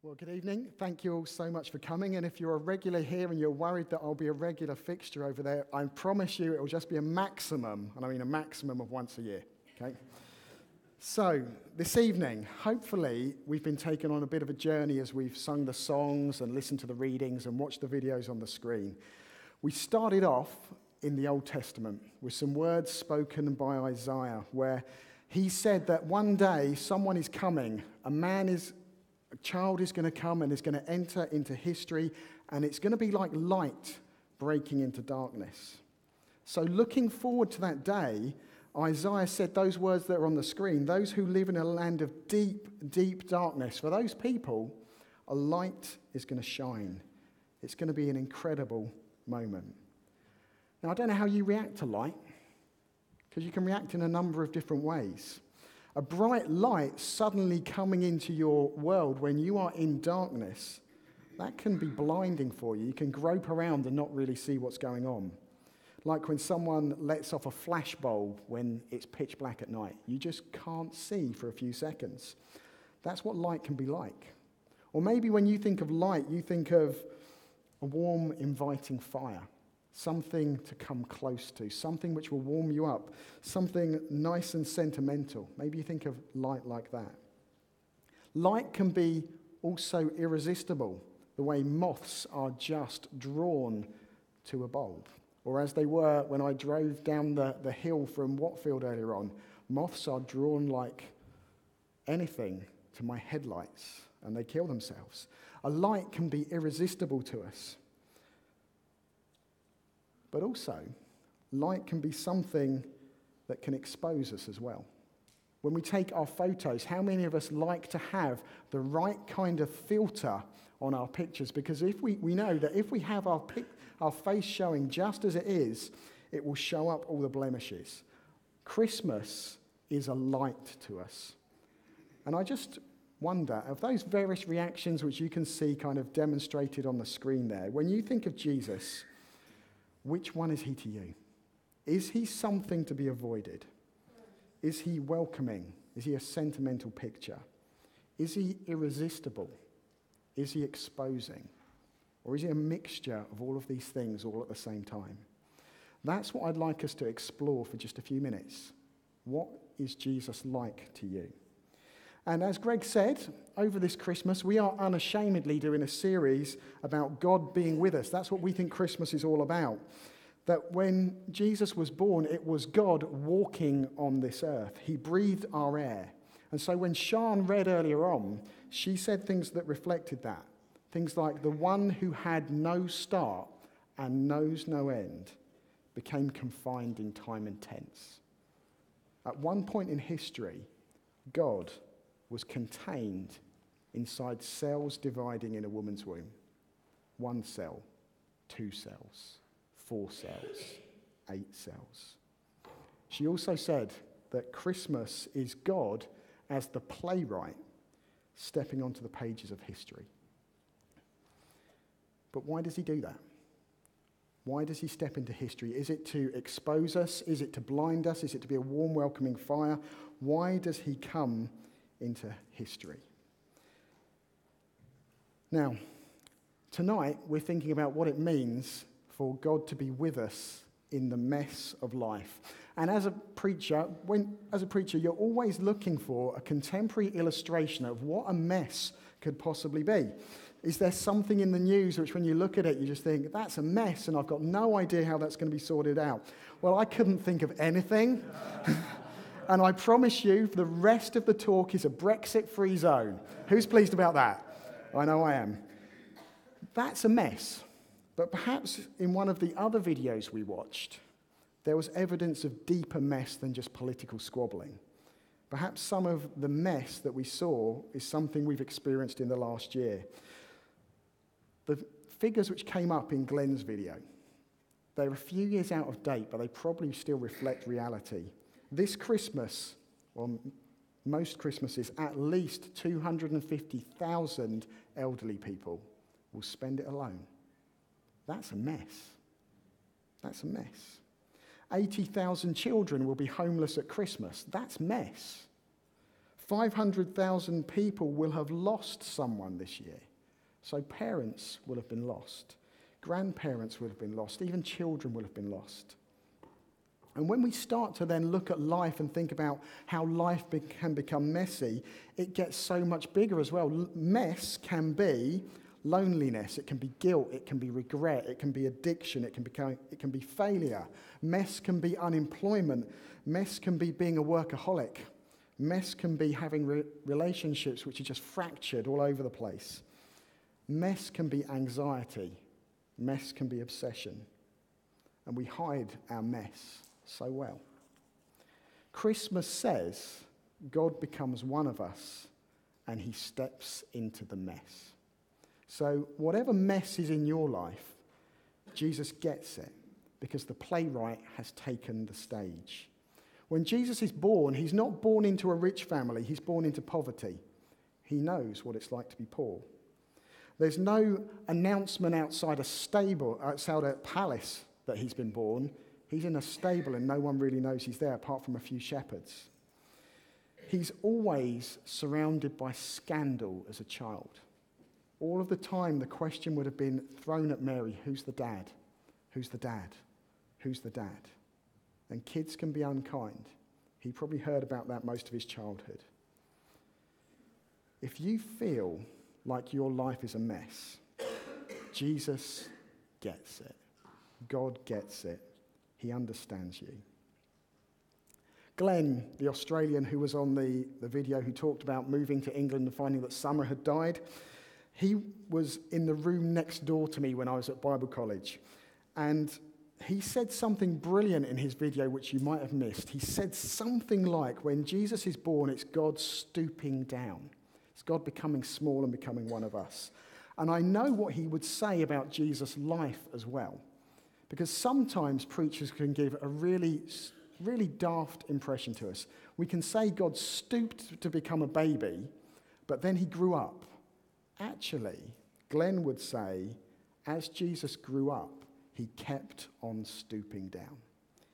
Well, good evening. Thank you all so much for coming. And if you're a regular here and you're worried that I'll be a regular fixture over there, I promise you it will just be a maximum, and I mean a maximum of once a year, okay? So, this evening, hopefully, we've been taken on a bit of a journey as we've sung the songs and listened to the readings and watched the videos on the screen. We started off in the Old Testament with some words spoken by Isaiah, where he said that one day someone is coming, a child is going to come and is going to enter into history, and it's going to be like light breaking into darkness. So looking forward to that day, Isaiah said those words that are on the screen, those who live in a land of deep, deep darkness, for those people, a light is going to shine. It's going to be an incredible moment. Now, I don't know how you react to light, because you can react in a number of different ways. A bright light suddenly coming into your world when you are in darkness, that can be blinding for you. You can grope around and not really see what's going on. Like when someone lets off a flash bulb when it's pitch black at night. You just can't see for a few seconds. That's what light can be like. Or maybe when you think of light, you think of a warm, inviting fire. Something to come close to, something which will warm you up, something nice and sentimental. Maybe you think of light like that. Light can be also irresistible, the way moths are just drawn to a bulb. Or as they were when I drove down the hill from Watfield earlier on, moths are drawn like anything to my headlights, and they kill themselves. A light can be irresistible to us. But also, light can be something that can expose us as well. When we take our photos, how many of us like to have the right kind of filter on our pictures? Because if we know that if we have our face showing just as it is, it will show up all the blemishes. Christmas is a light to us. And I just wonder, of those various reactions which you can see kind of demonstrated on the screen there, when you think of Jesus, which one is he to you? Is he something to be avoided? Is he welcoming? Is he a sentimental picture? Is he irresistible? Is he exposing? Or is he a mixture of all of these things all at the same time? That's what I'd like us to explore for just a few minutes. What is Jesus like to you? And as Greg said, over this Christmas, we are unashamedly doing a series about God being with us. That's what we think Christmas is all about. That when Jesus was born, it was God walking on this earth. He breathed our air. And so when Sian read earlier on, she said things that reflected that. Things like the one who had no start and knows no end became confined in time and tense. At one point in history, God was contained inside cells dividing in a woman's womb. 1 cell, 2 cells, 4 cells, 8 cells. She also said that Christmas is God as the playwright stepping onto the pages of history. But why does he do that? Why does he step into history? Is it to expose us? Is it to blind us? Is it to be a warm, welcoming fire? Why does he come into history? Now, tonight we're thinking about what it means for God to be with us in the mess of life. And as a preacher, you're always looking for a contemporary illustration of what a mess could possibly be. Is there something in the news which when you look at it, you just think, that's a mess and I've got no idea how that's going to be sorted out? Well, I couldn't think of anything. And I promise you, the rest of the talk is a Brexit-free zone. Who's pleased about that? I know I am. That's a mess. But perhaps in one of the other videos we watched, there was evidence of deeper mess than just political squabbling. Perhaps some of the mess that we saw is something we've experienced in the last year. The figures which came up in Glenn's video, they're a few years out of date, but they probably still reflect reality. This Christmas, or most Christmases, at least 250,000 elderly people will spend it alone. That's a mess. That's a mess. 80,000 children will be homeless at Christmas. That's mess. 500,000 people will have lost someone this year. So parents will have been lost. Grandparents will have been lost. Even children will have been lost. And when we start to then look at life and think about how life can become messy, it gets so much bigger as well. Mess can be loneliness, it can be guilt, it can be regret, it can be addiction, it can be failure. Mess can be unemployment. Mess can be being a workaholic. Mess can be having relationships which are just fractured all over the place. Mess can be anxiety. Mess can be obsession. And we hide our mess so well. Christmas says God becomes one of us and he steps into the mess. So whatever mess is in your life, Jesus gets it because the playwright has taken the stage. When Jesus is born, he's not born into a rich family, he's born into poverty. He knows what it's like to be poor. There's no announcement outside a palace that he's been born. He's in a stable and no one really knows he's there apart from a few shepherds. He's always surrounded by scandal as a child. All of the time the question would have been thrown at Mary, who's the dad? Who's the dad? Who's the dad? And kids can be unkind. He probably heard about that most of his childhood. If you feel like your life is a mess, Jesus gets it. God gets it. He understands you. Glenn, the Australian who was on the video who talked about moving to England and finding that summer had died, he was in the room next door to me when I was at Bible college. And he said something brilliant in his video which you might have missed. He said something like, when Jesus is born, it's God stooping down. It's God becoming small and becoming one of us. And I know what he would say about Jesus' life as well. Because sometimes preachers can give a really daft impression to us. We can say God stooped to become a baby, but then he grew up. Actually, Glenn would say, as Jesus grew up, he kept on stooping down.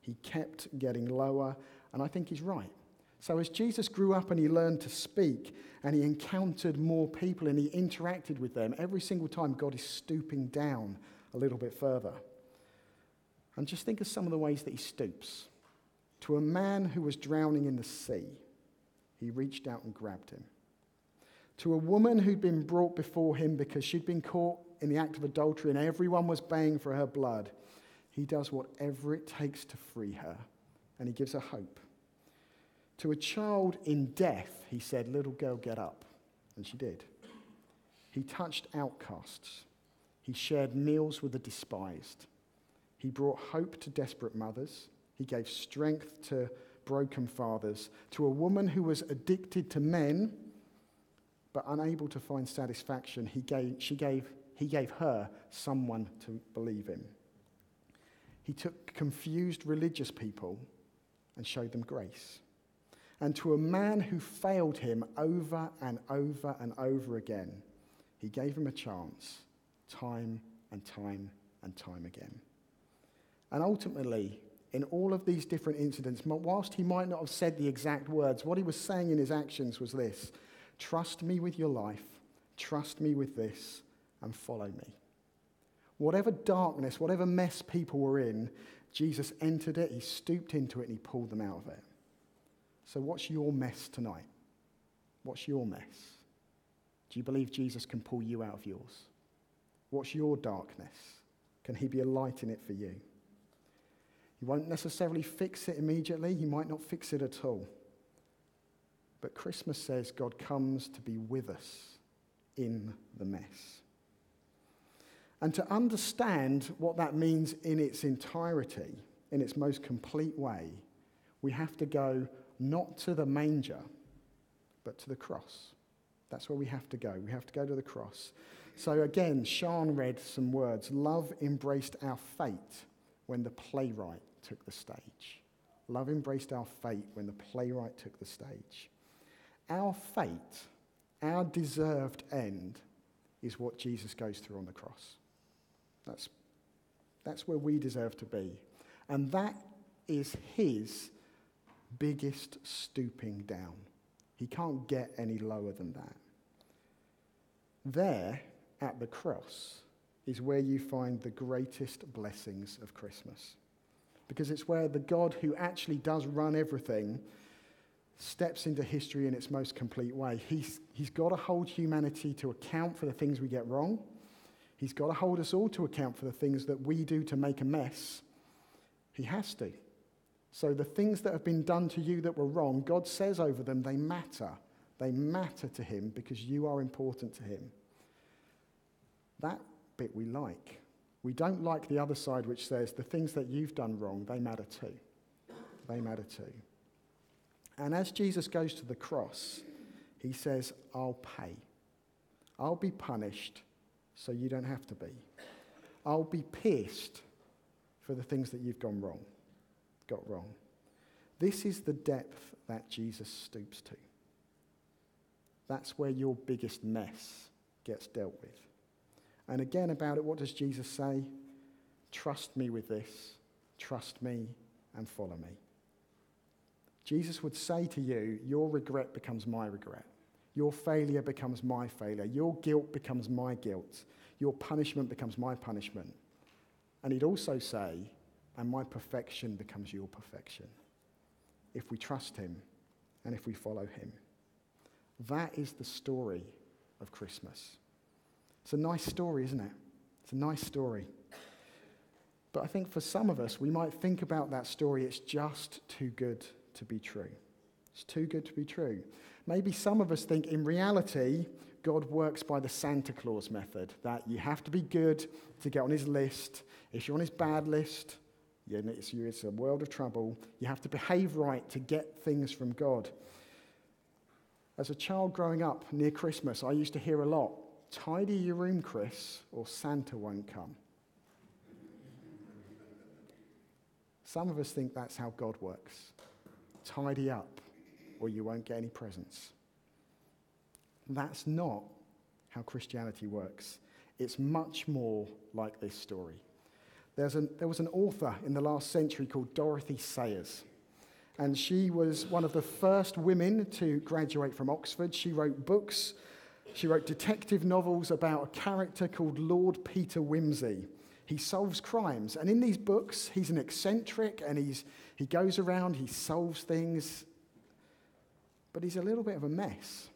He kept getting lower, and I think he's right. So as Jesus grew up and he learned to speak, and he encountered more people and he interacted with them, every single time God is stooping down a little bit further. And just think of some of the ways that he stoops. To a man who was drowning in the sea, he reached out and grabbed him. To a woman who'd been brought before him because she'd been caught in the act of adultery and everyone was baying for her blood, he does whatever it takes to free her, and he gives her hope. To a child in death, he said, "Little girl, get up." And she did. He touched outcasts. He shared meals with the despised. He brought hope to desperate mothers. He gave strength to broken fathers. To a woman who was addicted to men but unable to find satisfaction, he gave her someone to believe in. He took confused religious people and showed them grace. And to a man who failed him over and over and over again, he gave him a chance, time and time and time again. And ultimately, in all of these different incidents, whilst he might not have said the exact words, what he was saying in his actions was this: trust me with your life, trust me with this, and follow me. Whatever darkness, whatever mess people were in, Jesus entered it, he stooped into it, and he pulled them out of it. So what's your mess tonight? What's your mess? Do you believe Jesus can pull you out of yours? What's your darkness? Can he be a light in it for you? He won't necessarily fix it immediately. He might not fix it at all. But Christmas says God comes to be with us in the mess. And to understand what that means in its entirety, in its most complete way, we have to go not to the manger, but to the cross. That's where we have to go. We have to go to the cross. So again, Sean read some words. Love embraced our fate when the playwright took the stage. Love embraced our fate when the playwright took the stage. Our fate, our deserved end, is what Jesus goes through on the cross. That's where we deserve to be. And that is his biggest stooping down. He can't get any lower than that. There, at the cross, is where you find the greatest blessings of Christmas. Because it's where the God who actually does run everything steps into history in its most complete way. He's got to hold humanity to account for the things we get wrong. He's got to hold us all to account for the things that we do to make a mess. He has to. So the things that have been done to you that were wrong, God says over them, they matter. They matter to him because you are important to him. That bit we like. We don't like the other side which says the things that you've done wrong, they matter too. They matter too. And as Jesus goes to the cross, he says, I'll pay. I'll be punished so you don't have to be. I'll be pierced for the things that you've got wrong. This is the depth that Jesus stoops to. That's where your biggest mess gets dealt with. And again about it, what does Jesus say? Trust me with this. Trust me and follow me. Jesus would say to you, your regret becomes my regret. Your failure becomes my failure. Your guilt becomes my guilt. Your punishment becomes my punishment. And he'd also say, and my perfection becomes your perfection. If we trust him and if we follow him. That is the story of Christmas. It's a nice story, isn't it? It's a nice story. But I think for some of us, we might think about that story, it's just too good to be true. It's too good to be true. Maybe some of us think in reality, God works by the Santa Claus method, that you have to be good to get on his list. If you're on his bad list, it's a world of trouble. You have to behave right to get things from God. As a child growing up near Christmas, I used to hear a lot, tidy your room, Chris, or Santa won't come. Some of us think that's how God works. Tidy up, or you won't get any presents. That's not how Christianity works. It's much more like this story. There was an author in the last century called Dorothy Sayers, and she was one of the first women to graduate from Oxford. She wrote books. She wrote detective novels about a character called Lord Peter Wimsey. He solves crimes, and in these books, he's an eccentric, and he goes around, he solves things, but he's a little bit of a mess.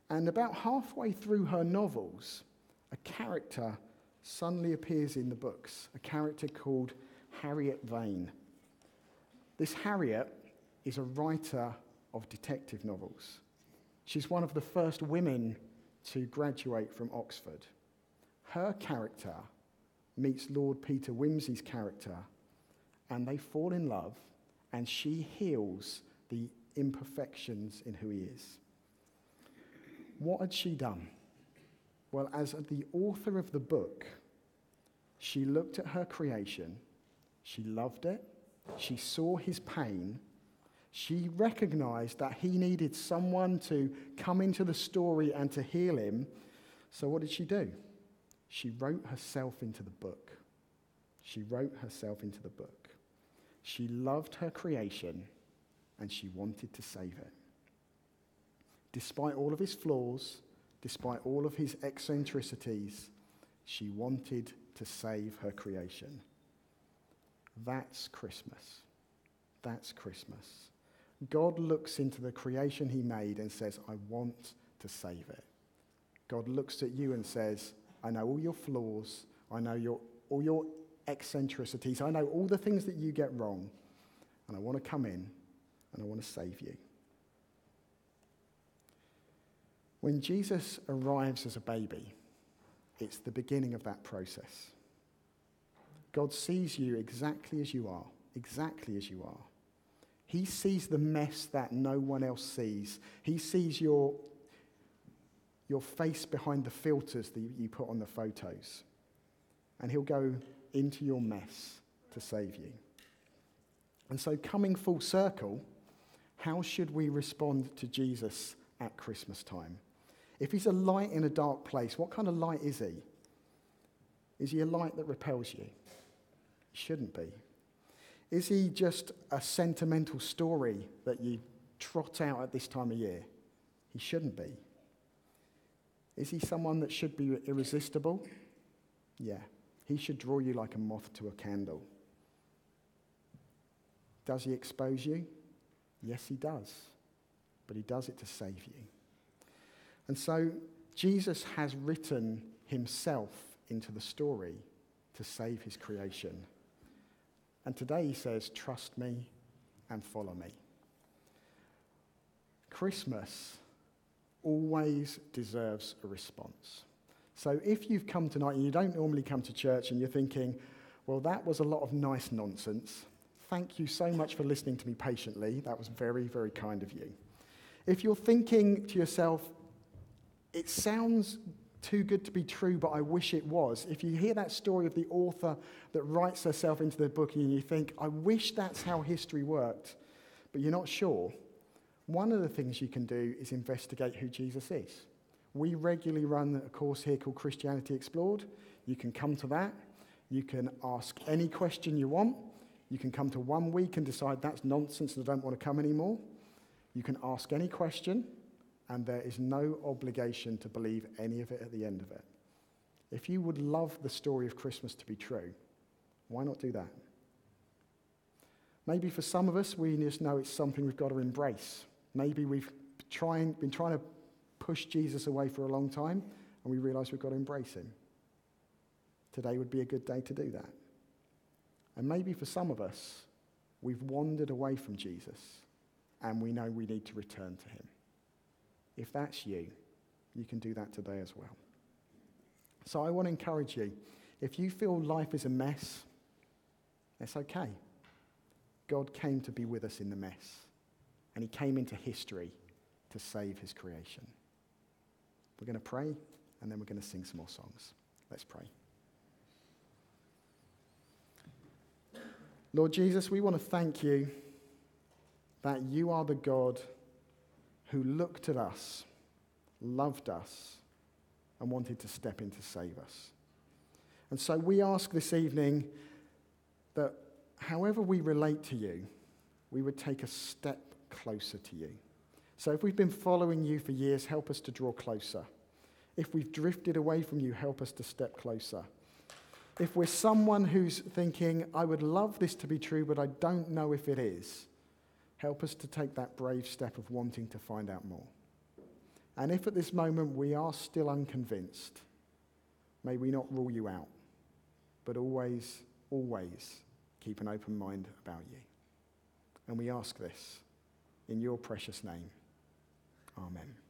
And about halfway through her novels, a character suddenly appears in the books, a character called Harriet Vane. This Harriet is a writer of detective novels. She's one of the first women to graduate from Oxford. Her character meets Lord Peter Wimsey's character, and they fall in love, and she heals the imperfections in who he is. What had she done? Well, as the author of the book, she looked at her creation, she loved it, she saw his pain, she recognized that he needed someone to come into the story and to heal him. So what did she do? She wrote herself into the book. She wrote herself into the book. She loved her creation and she wanted to save it. Despite all of his flaws, despite all of his eccentricities, she wanted to save her creation. That's Christmas. That's Christmas. God looks into the creation he made and says, I want to save it. God looks at you and says, I know all your flaws. I know all your eccentricities. I know all the things that you get wrong. And I want to come in and I want to save you. When Jesus arrives as a baby, it's the beginning of that process. God sees you exactly as you are, exactly as you are. He sees the mess that no one else sees. He sees your face behind the filters that you put on the photos. And he'll go into your mess to save you. And so coming full circle, how should we respond to Jesus at Christmas time? If he's a light in a dark place, what kind of light is he? Is he a light that repels you? He shouldn't be. Is he just a sentimental story that you trot out at this time of year? He shouldn't be. Is he someone that should be irresistible? Yeah. He should draw you like a moth to a candle. Does he expose you? Yes, he does. But he does it to save you. And so Jesus has written himself into the story to save his creation. And today he says, trust me and follow me. Christmas always deserves a response. So if you've come tonight and you don't normally come to church and you're thinking, well, that was a lot of nice nonsense. Thank you so much for listening to me patiently. That was very, very kind of you. If you're thinking to yourself, it sounds too good to be true, but I wish it was. If you hear that story of the author that writes herself into the book and you think, I wish that's how history worked, but you're not sure, one of the things you can do is investigate who Jesus is. We regularly run a course here called Christianity Explored. You can come to that. You can ask any question you want. You can come to 1 week and decide that's nonsense and I don't want to come anymore. You can ask any question, and there is no obligation to believe any of it at the end of it. If you would love the story of Christmas to be true, why not do that? Maybe for some of us, we just know it's something we've got to embrace. Maybe we've been trying to push Jesus away for a long time, and we realize we've got to embrace him. Today would be a good day to do that. And maybe for some of us, we've wandered away from Jesus, and we know we need to return to him. If that's you, you can do that today as well. So I want to encourage you, if you feel life is a mess, it's okay. God came to be with us in the mess, and he came into history to save his creation. We're going to pray, and then we're going to sing some more songs. Let's pray. Lord Jesus, we want to thank you that you are the God who looked at us, loved us, and wanted to step in to save us. And so we ask this evening that however we relate to you, we would take a step closer to you. So if we've been following you for years, help us to draw closer. If we've drifted away from you, help us to step closer. If we're someone who's thinking, I would love this to be true, but I don't know if it is, help us to take that brave step of wanting to find out more. And if at this moment we are still unconvinced, may we not rule you out, but always, always keep an open mind about you. And we ask this in your precious name. Amen.